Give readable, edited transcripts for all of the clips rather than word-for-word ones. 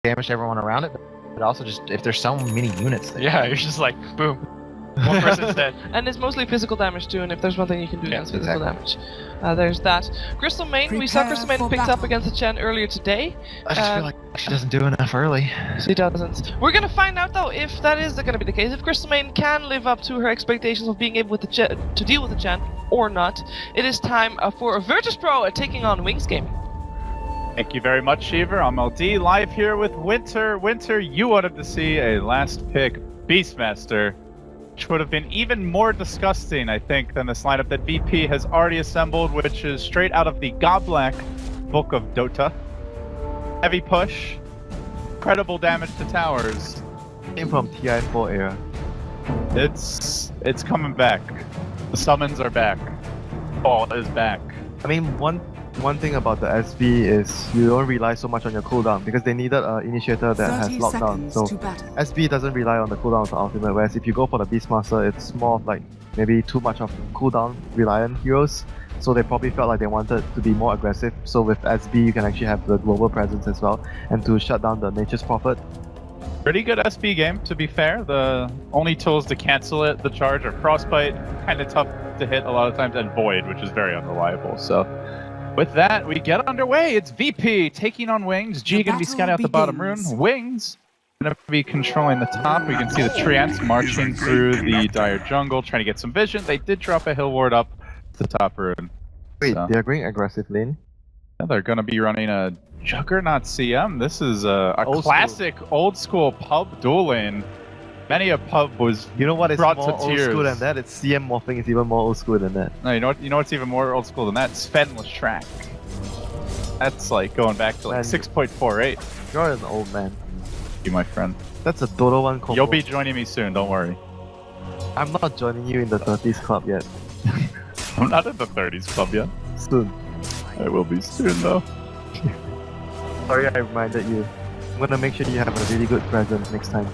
damage to everyone around it, but also just if there's so many units there. Yeah, you're just like, boom. One person's dead. And it's mostly physical damage too, and if there's one thing you can do against physical damage, there's that. Crystal Main, we saw Crystal Main picked up against the Chen earlier today. I just feel like she doesn't do enough early. She doesn't. We're gonna find out though if that is gonna be the case. If Crystal Main can live up to her expectations of being able to deal with the Chen or not. It is time for Virtus.Pro taking on Wings Gaming. Thank you very much, Shiver. I'm LD, live here with Winter. Winter, you wanted to see a last pick Beastmaster, which would have been even more disgusting, I think, than this lineup that VP has already assembled, which is straight out of the Godblack book of Dota. Heavy push, incredible damage to towers. Came from TI4 era. It's coming back. The summons are back. All is back. I mean, one thing about the SB is you don't rely so much on your cooldown because they needed an initiator that has lockdown. So SB doesn't rely on the cooldown of the ultimate, whereas if you go for the Beastmaster, it's more of like maybe too much of cooldown reliant heroes. So they probably felt like they wanted to be more aggressive. So with SB, you can actually have the global presence as well, and to shut down the Nature's Prophet. Pretty good SB game, to be fair. The only tools to cancel it, the charge, are Frostbite, kind of tough to hit a lot of times, and Void, which is very unreliable. So with that, we get underway. It's VP taking on Wings. G going to be scouting out the bottom rune. Wings going to be controlling the top. We can see the Treants marching through the dire jungle, trying to get some vision. They did drop a hill ward up the top rune. Wait, so they're going aggressive lane? Yeah, they're going to be running a Juggernaut CM. This is a classic old school pub duel lane. Many a pub was brought to tears. Old school than that? It's CM morphing is even more old school than that. No, you know what's even more old school than that? Svenless track. That's like going back to like 6.48. You're an old man. You, my friend. That's a Dota 1 combo. You'll be joining me soon, don't worry. I'm not joining you in the 30s club yet. I'm not in the 30s club yet. Soon. I will be soon though. Sorry I reminded you. I'm gonna make sure you have a really good present next time.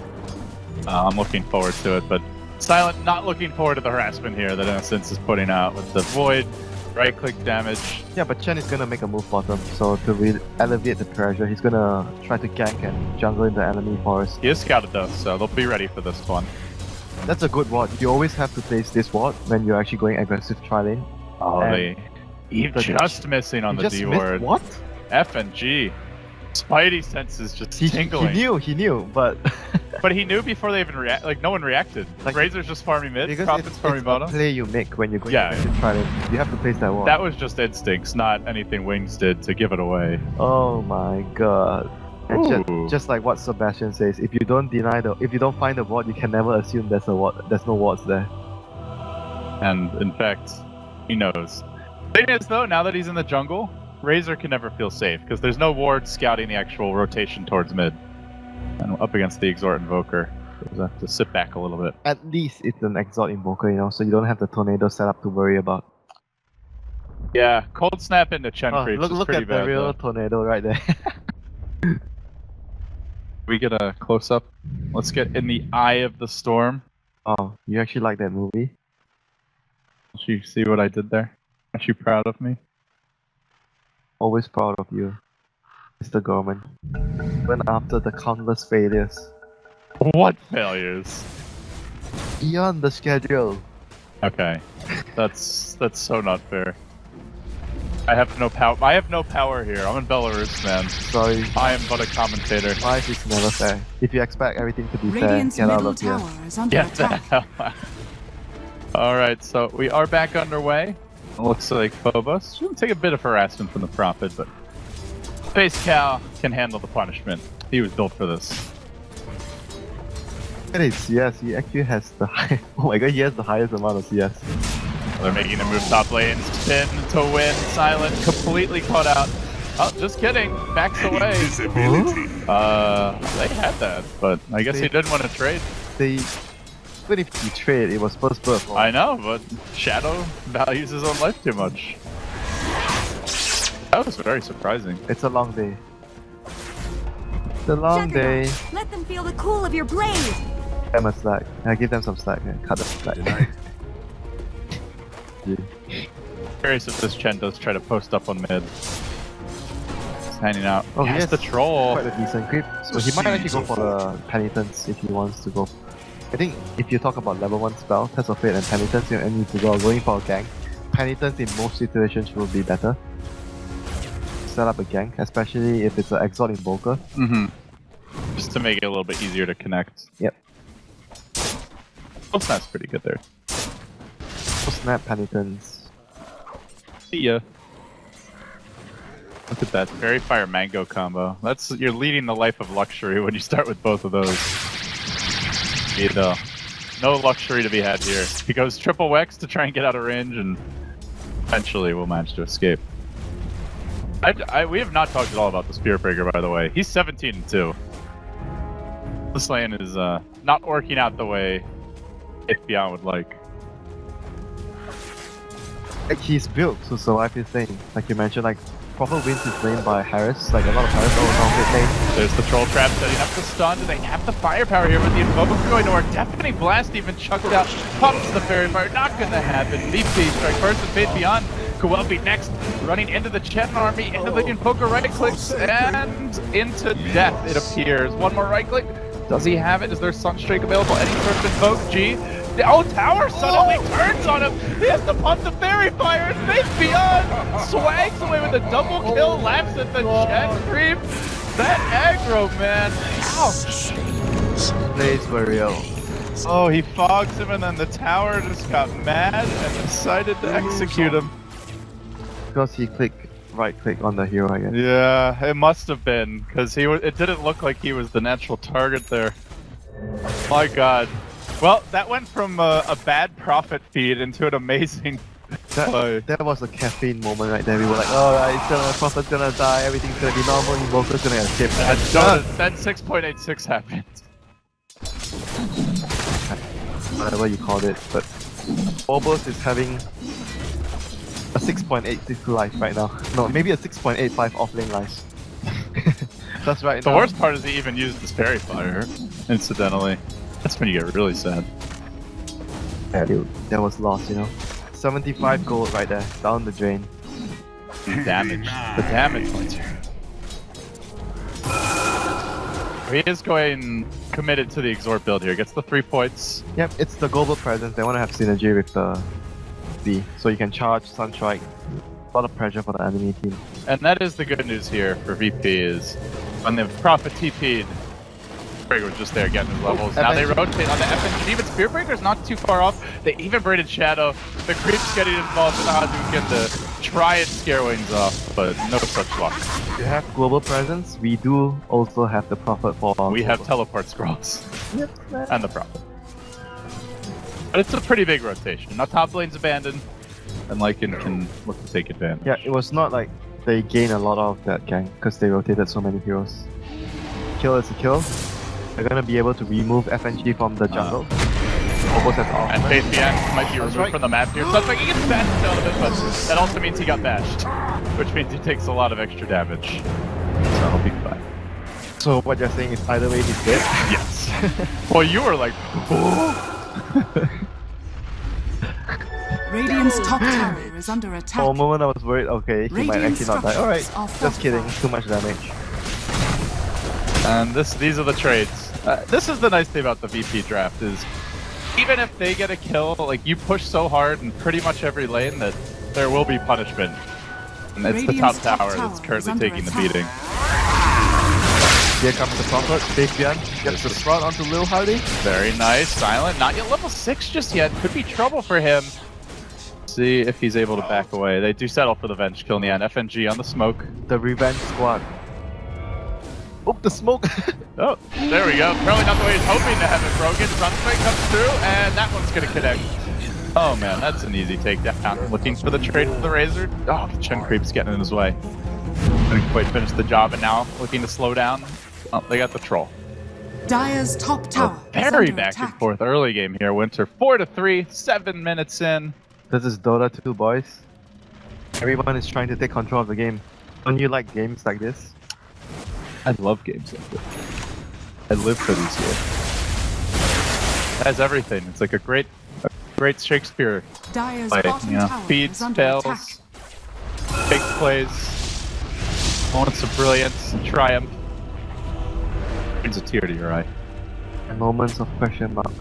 I'm looking forward to it, but Silent not looking forward to the harassment here that Innocence is putting out with the Void, right-click damage. Yeah, but Chen is gonna make a move bottom, so to alleviate the pressure, he's gonna try to gank and jungle in the enemy forest. He is scouted though, so they'll be ready for this one. That's a good ward. You always have to place this ward when you're actually going aggressive tri-lane. Oh, He's just missing on the D ward. What? F and G. Spidey senses just tingling. He knew, but... But he knew before they even react. Like, no one reacted. Like, Razor's just farming mid, Prophet's farming bottom. It's a play you make when you're going to try it. You have to place that wall. That was just instincts, not anything Wings did to give it away. Oh my god. And just like what Sebastian says, if you don't find the ward, you can never assume there's no wards there. And in fact, he knows. The thing is though, now that he's in the jungle, Razor can never feel safe, because there's no ward scouting the actual rotation towards mid. And up against the Exort Invoker, you have to sit back a little bit. At least it's an Exort Invoker, so you don't have the Tornado set up to worry about. Yeah, Cold Snap into Chen creeps is look pretty at bad, the real though. Tornado right there. We get a close-up. Let's get in the eye of the storm. Oh, you actually like that movie? Did you see what I did there? Aren't you proud of me? Always proud of you, Mr. Gorman. Went after the countless failures. What failures? Beyond the schedule. Okay, that's so not fair. I have no power. I have no power here. I'm in Belarus, man. Sorry. I am but a commentator. Life is never fair. If you expect everything to be fair, get out of here. Get the hell out. Alright, so we are back underway. It looks like Phobos will take a bit of harassment from the Prophet, but Space Cow can handle the punishment. He was built for this. It is CS. He actually has the high. Oh my god, he has the highest amount of CS. They're making a move top lane, spin to win. Silent completely caught out. Oh, just kidding. Backs away. They had that, but I guess he didn't want to trade. Even if he trade, it was first birth. I know, but Shadow values his own life too much. That was very surprising. It's a long day. It's a long day. Let them feel the cool of your blade. Give them a slack. Give them some slack. Cut them slack. Curious if this Chen does try to post up on mid. hanging out. Oh, Yes, yes. the troll. Quite a decent creep. So he might actually go for the Penitence if he wants to go. I think if you talk about level 1 spell, Test of Fate and Penitence, you need to go going for a gank. Penitence in most situations will be better. Set up a gank, especially if it's an Exalt Invoker. Mm-hmm. Just to make it a little bit easier to connect. Yep. Oh, that's pretty good there. Snap Penitence. See ya. Look at that Fairy Fire Mango combo. You're leading the life of luxury when you start with both of those. You know, no luxury to be had here. He goes triple Wex to try and get out of range, and eventually we'll manage to escape. We have not talked at all about the Spirit Breaker, by the way. He's 17-2. This lane is not working out the way Beyond would like. Like, he's built to survive his lane. Like you mentioned, like proper wins his lane by Harris. Like a lot of Harris on his lane. There's the Troll Trap setting up the stun. Do they have the firepower here with the Invoker going to work? Deafening Blast even chucked out. Pumps the Fairy Fire. Not gonna happen. VP strike first and Fade Beyond. Could well be next. Running into the Chen army, into the Invoker right clicks, and into death it appears. One more right click. Does he have it? Is there Sunstreak available? Any sort of Invoke? G. Oh, Tower suddenly turns on him! He has to pump the Fairy Fire and Fade Beyond! Swags away with a double kill, laughs at the Chen creep! That aggro, man! Ow! Plays for real. Oh, he fogs him and then the Tower just got mad and decided to execute him. Because he clicked right click on the hero, I guess. Yeah, it must have been, because it didn't look like he was the natural target there. My god. Well, that went from a bad profit feed into an amazing play. That was a caffeine moment right there. We were like, oh, Prophet's gonna die, everything's gonna be normal, Invoker's gonna escape. Then 6.86 happened. Whatever you called it, but Phobos is having a 6.86 life right now. No, maybe a 6.85 offlane life. That's right. The worst part is he even used his Fairy Fire, incidentally. That's when you get really sad. Yeah, dude, that was lost, you know. 75 gold right there, down the drain. Damage. The damage points here. He is going committed to the Exort build here. Gets the 3 points. Yep, it's the global presence. They want to have synergy with the V, so you can charge, Sunstrike. A lot of pressure for the enemy team. And that is the good news here for VP is when the Prophet TP'd, Breaker was just there getting his levels. Now they rotate on the FNG, but Spear Breaker's not too far off. They even braided Shadow. The creep's getting involved in Hadouken to try and scare Wings off, but no such luck. You have global presence. We do also have the Prophet for We have teleport scrolls. Yep. And the Prophet. But it's a pretty big rotation. Now top lane's abandoned, and Lycan can look to take advantage. Yeah, it was not like they gained a lot of that gang because they rotated so many heroes. Kill is a kill. They're gonna be able to remove FNG from the jungle. Phobos has off. And Faith BN might be removed from the map here. So it's like he gets bashed out of it, but that also means he got bashed. Which means he takes a lot of extra damage. So he'll be fine. So what you're saying is either way he's dead? Yes. Well, you were like, Radiant's top tower is under attack. For a moment I was worried, okay, he might Radiant actually not die. Alright, structures just are kidding, fortified. too much damage. and these are the trades. This is the nice thing about the VP draft is, even if they get a kill, like you push so hard in pretty much every lane that there will be punishment. And it's the top Radiant's tower top that's tower currently is under taking the attack. beating. Here comes the Prophet, Big Bian, gets the sprout onto Lil Hardy. Very nice, Silent. Not yet level 6 just yet. Could be trouble for him. See if he's able to back away. They do settle for the Venge kill in the end. FNG on the smoke. The Revenge Squad. Oh, the smoke! Oh, there we go. Probably not the way he's hoping to have it broken. Sunstrike comes through, and that one's going to connect. Oh man, that's an easy takedown. Looking for the trade for the Razor. Oh, the Chen creep's getting in his way. Couldn't quite finish the job, and now looking to slow down. Oh, they got the troll. Dire's top tower is Very under back attack. and forth early game here. Winter 4-3, 7 minutes in. This is Dota 2, boys. Everyone is trying to take control of the game. Don't you like games like this? I love games like this. I live for these games. It has everything. It's like a great Shakespeare Dire's play. bottom You know, tower feeds, is under attack. fails, big plays. Moments of brilliance and triumph. Brings a tear to your eye. And moments of question marks.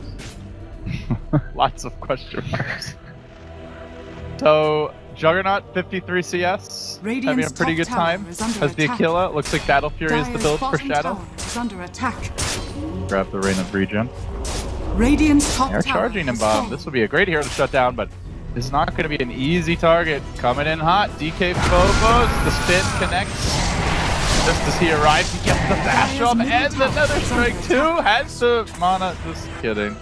Lots of question marks. So, Juggernaut 53 CS, having a Radiant's pretty top good time. tower is under Has the attack. Aquila. Looks like Battle Fury is the Dire's build for bottom Shadow. tower is under attack. Grab the Rain of Regen. Radiant's top They're tower charging him has bomb. fallen. This will be a great hero to shut down, but this is not going to be an easy target. Coming in hot. DK Phobos. The spin connects. Just as he arrives, he gets the bash off and another strike too. Has the mana. Just kidding.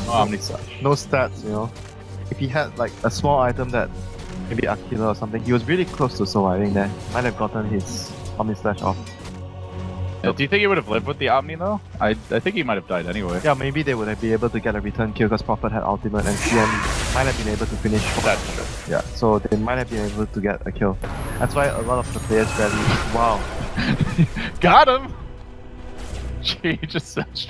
Omni Slash. No stats, you know. If he had like a small item that maybe Aquila or something, he was really close to surviving there. Might have gotten his Omni Slash off. Do you think he would have lived with the Omni though? I think he might have died anyway. Yeah, maybe they would have been able to get a return kill because Prophet had ultimate and CM might have been able to finish. That's true. Yeah, so they might have been able to get a kill. That's why a lot of the players rally. Wow. Got him! Gee, just such.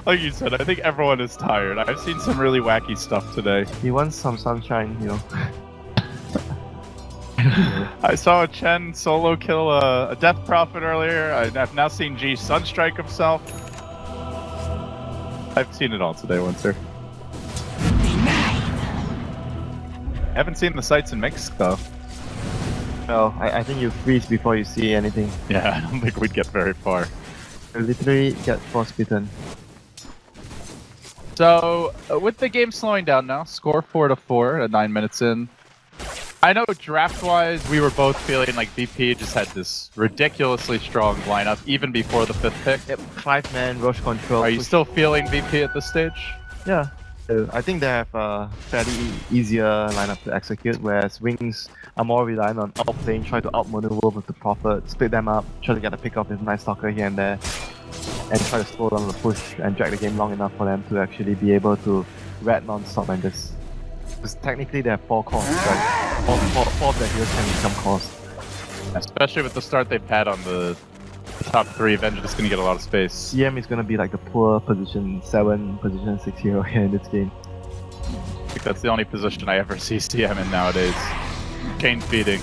Like you said, I think everyone is tired. I've seen some really wacky stuff today. He wants some sunshine, you know. I saw a Chen solo kill a Death Prophet earlier. I've now seen G Sunstrike himself. I've seen it all today, Winter. Haven't seen the sights in Minsk though. Well, I think you freeze before you see anything. Yeah, I don't think we'd get very far. You literally get frostbitten. So, with the game slowing down now, score 4-4 at 9 minutes in. I know draft-wise, we were both feeling like BP just had this ridiculously strong lineup, even before the 5th pick. Yep, 5-man, rush control. Are you still feeling BP at this stage? Yeah. I think they have a fairly easier lineup to execute, whereas Wings are more reliant on outplaying, try to outmaneuver with the Prophet, split them up, try to get a pick off with Night Stalker here and there, and try to slow down the push and drag the game long enough for them to actually be able to rat non-stop and just... Because technically they have 4 cores, right? 4 of their heroes can become cores. Especially with the start they've had on the top 3, Vengeance is going to get a lot of space. CM is going to be like the poor position 7, position 6 hero here in this game. I think that's the only position I ever see CM in nowadays. Cane feeding.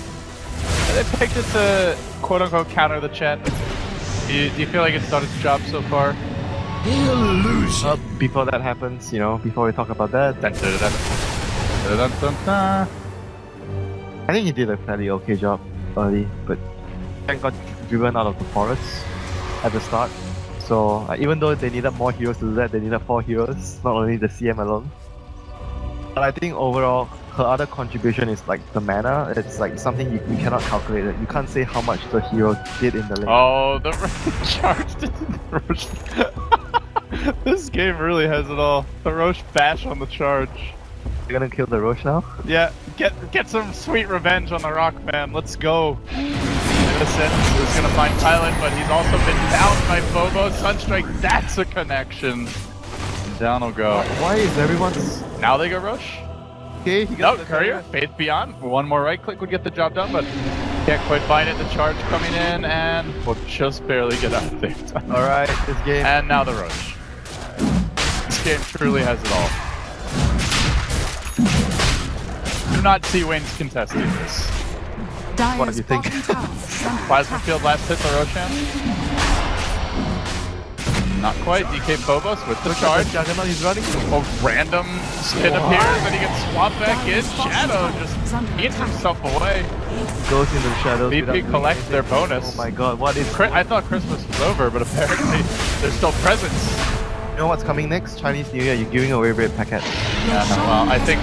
They picked it to quote-unquote counter the Chen. Do you feel like it's done its job so far? Before that happens, you know, before we talk about that, Dun, dun, dun, dun, dun, dun, dun. I think he did a fairly okay job early, but Chen got driven out of the forest at the start. So even though they needed more heroes to do that, they needed 4 heroes, not only the CM alone. But I think overall, her other contribution is like the mana. It's like something you cannot calculate it. You can't say how much the hero did in the lane. Oh, the charged. This game really has it all. The Roche bash on the charge. You're gonna kill the Roche now? Yeah, get some sweet revenge on the Rock Man. Let's go. Innocent is gonna find Kylan, but he's also been downed by Phobos. Sunstrike, that's a connection. And down will go. Why is everyone's... Now they go Roche. Okay, he No, got the Courier, Faith Beyond. One more right click would get the job done, but can't quite find it. The charge coming in, and we'll just barely get out of there. Alright, this game... And now the Roche. This game truly has it all. Do not see Wayne's contesting this. What do you think? Plasma Field last hit the Roshan. Not quite. DK Phobos with the charge. Juggernaut, he's running. A random spin appears, and he gets swapped back in. Shadow just eats himself away. Goes into the shadows. BP collects their bonus. Oh my god, what is... I thought Christmas was over, but apparently there's still presents. You know what's coming next? Chinese New Year, you're giving away red packet. Yeah, no, well, I think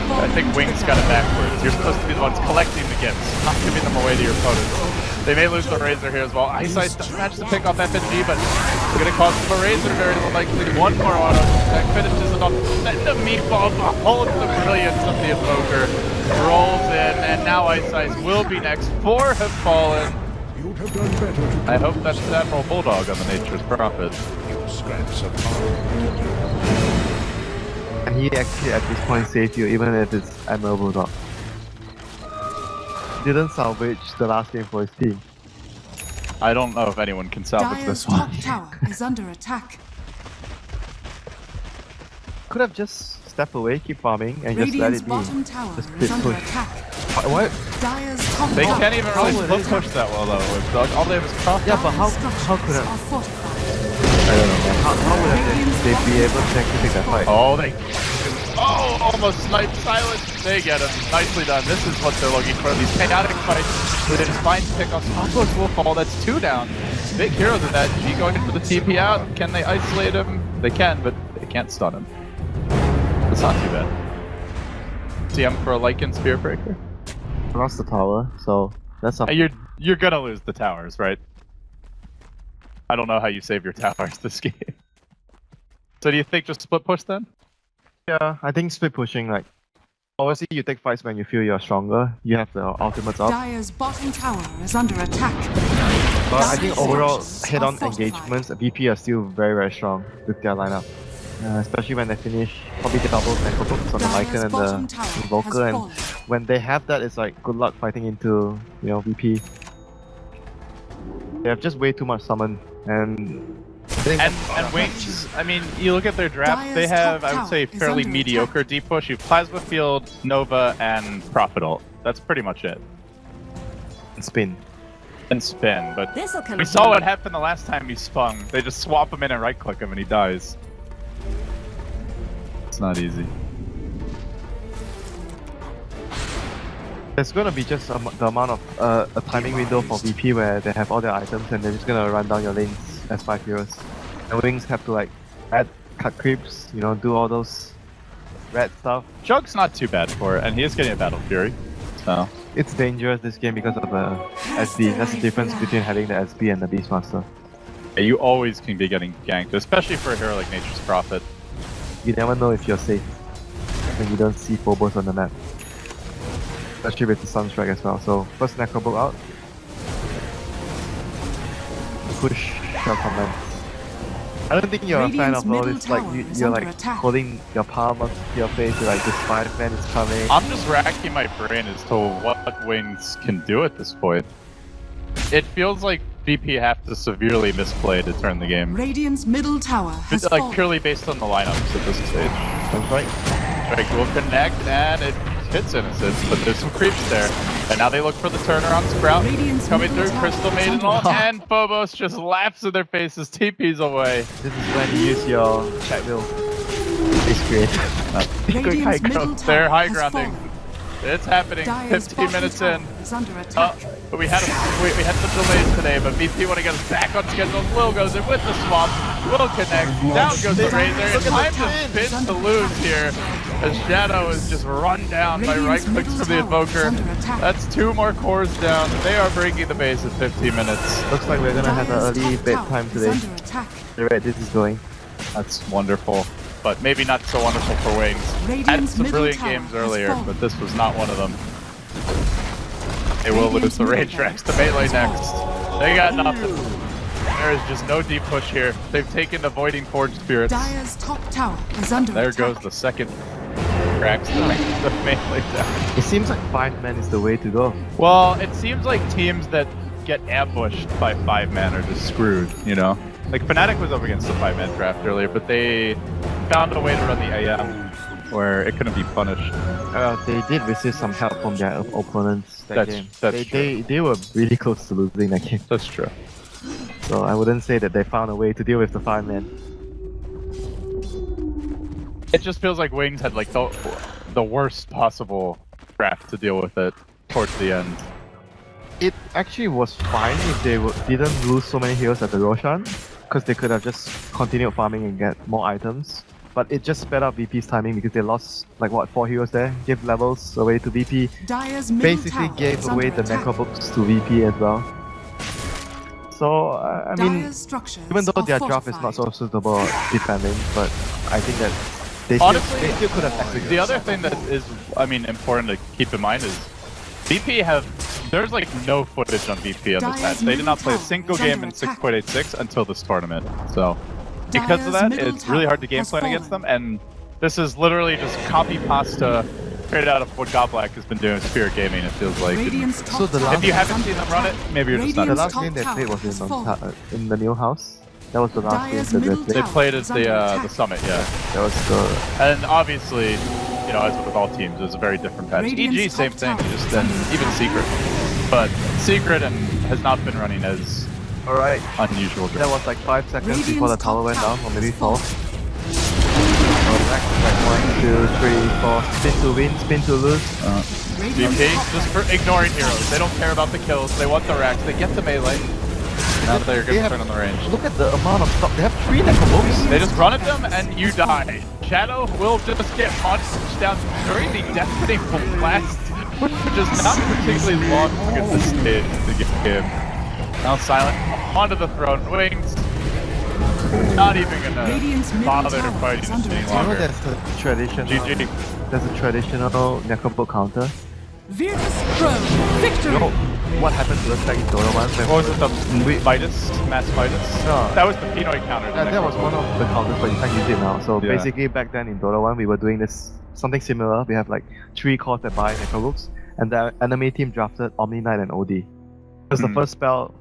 Wings got it backwards. You're supposed to be the ones collecting the gifts, not giving them away to your opponents. They may lose the Razor here as well. Eyesight doesn't match the pick off FNG, but it's going to cost them a Razor very likely. One more auto attack finishes it off. Then the meatball beholds the brilliance of the Invoker. Rolls in, and now Eyesight will be next. 4 have fallen. I hope that's Admiral Bulldog on the Nature's Prophet. And he actually at this point saved you, even if it's Admiral Bulldog. Didn't salvage the last game for his team. I don't know if anyone can salvage Dire's this one. top tower is under attack. Could have just step away, keep farming, and just let Radiant's it be. bottom tower Just is split under push. attack. What? Dire's top They tower can't even really is split push that well though. It's like, all they have is cross. Yeah, but how could Structures I? are fortified. I don't know, man. How would they be able to actually take that fight? Oh, they. Oh, almost sniped silence. They get him. Nicely done. This is what they're looking for. These chaotic fights where they just find pick on top of will fall. That's 2 down. Big heroes of that. G going for the TP out. Can they isolate him? They can, but they can't stun him. It's not too bad. CM for a Lycan Spear Breaker. Lost the tower, so that's something. You're gonna lose the towers, right? I don't know how you save your towers this game. So do you think just split push then? Yeah, I think split pushing, like, obviously you take fights when you feel you're stronger. You have the ultimates up. Dire's bottom tower is under attack. But I think Dire's overall forces are head-on fortified. engagements, VP are still very, very strong with their lineup. Especially when they finish probably the doubles and books on the Dire's Lycan and bottom the tower has Invoker, and fallen. when they have that, it's like good luck fighting into, you know, VP. They have just way too much summon, and And Wings, I mean, you look at their draft, they Dire's have, top I would say, tower is fairly under mediocre deep push. You have Plasma Field, Nova, and Prophet Ult. That's pretty much it. spin. And Spin, but This'll come we saw what happened the last time he spun. They just swap him in and right-click him and he dies. It's not easy. There's gonna be just the amount of a timing window for VP where they have all their items and they're just gonna run down your lanes as 5 heroes. And Wings have to like cut creeps, you know, do all those red stuff. Jug's not too bad for it, and he is getting a Battle Fury, so... It's dangerous this game because of the SB. That's the difference between having the SB and the Beastmaster. Yeah, you always can be getting ganked, especially for a hero like Nature's Prophet. You never know if you're safe when you don't see Phobos on the map. Especially with the Sunstrike as well. So first Necrobook out. Push short command. I don't think you're a fan Radiant's of all middle this, like tower is you're under like attack. holding your palm up to your face, you're like this 5-man is coming. I'm just racking my brain as to what Wings can do at this point. It feels like VP have to severely misplay to turn the game. Radiant's middle tower has It's like fallen. purely based on the lineups at this stage. Strike will connect and it hits Innocence, but there's some creeps there. And now they look for the turnaround Sprout Radiant's coming middle through, tower Crystal is Maiden under ult, attack. and Phobos just laughs in their faces, TP's away. This is when you use your chat wheel. It's great. Radiant's middle tower They're high has grounding. fallen. It's happening. Dire's 15 bottom minutes tower in. is under attack. But we had some delays today, but VP want to get us back on schedule. Will goes in with the swap. Will connect. Down goes the Razor. It's time to spin to lose here. As Shadow is just run down by right clicks from the Invoker. That's 2 more cores down. They are breaking the base at 15 minutes. Looks like we're gonna have an Dire's early top bedtime tower today. is under attack. The way this is going. That's wonderful. But maybe not so wonderful for Wings. Had Radiant's some middle brilliant tower games has earlier, fallen. but this was not one of them. They will lose the Rage Rex to melee next. They got nothing. There is just no deep push here. They've taken Avoiding Forged Spirits. Dire's top tower is under There attack. goes the second cracks the melee down. It seems like 5-man is the way to go. Well, it seems like teams that get ambushed by 5-man are just screwed, you know? Like Fnatic was up against the 5-man draft earlier, but they found a way to run the AM where it couldn't be punished. They did receive some help from their opponents that That's- game. that's They were really close to losing that game. That's true. So I wouldn't say that they found a way to deal with the 5-man. It just feels like Wings had like the worst possible draft to deal with it towards the end. It actually was fine if they didn't lose so many heroes at the Roshan, because they could have just continued farming and get more items. But it just sped up VP's timing because they lost like what 4 heroes there, gave levels away to VP, Dire's middle basically tower gave is away under the attack. Necrobooks to VP as well. So I mean, Dire's structures even though are their draft is not so fortified. suitable at defending, but I think that they Honestly, still could have executed. The other thing that is, I mean, important to keep in mind is VP there's like no footage on VP on this match. They did not play a single game in 6.86 until this tournament. So because of that, it's really hard to game plan against them. And this is literally just copy pasta straight out of what Godblack has been doing with Spirit Gaming. It feels like. Radiant's top So the tower last- If you is haven't under seen them run it, attack. maybe you're just not. The Radiant's last top game they tower played was has in, fallen. in the new house. That was the last game Dire's that they middle played. They tower played at is under the attack. summit, yeah. That was the And obviously, you know, as with all teams, it's a very different patch. Radiant's EG, same top thing, tower just is then under even attack. Secret. But Secret and has not been running as Alright, unusual. that was like 5 seconds before the Radiant's tower top went down, tower or maybe is 4. falling. Like 1, 2, 3, 4. Spin to win, spin to lose. Radiant's VP, top just for ignoring heroes. They don't care about the kills. They want the racks. They get the melee. Now they're going to turn on the range. Look at the amount of stuff. They have 3 necrobooks. They just run at them and you die. Shadow will just get punched down during the deafening blast, which is not particularly long at this stage of the game. Now Silent onto the throne. Wings. Not even gonna Radiant's middle bother to tower fight is even under any attack. You know longer. there's a traditional, GG. there's a traditional necrobook counter. Virtus.Pro victory. You know what happened to us back in Dota 1? What was it, the Midas? Mass Midas? No. That was the Pinoy counter. the That was Necro. one of the counters, but you can't use it now. So Yeah. basically, back then in Dota 1, we were doing this something similar. We have like 3 cores that buy necrobooks, and the enemy team drafted Omni Knight and OD. Because the Hmm. first spell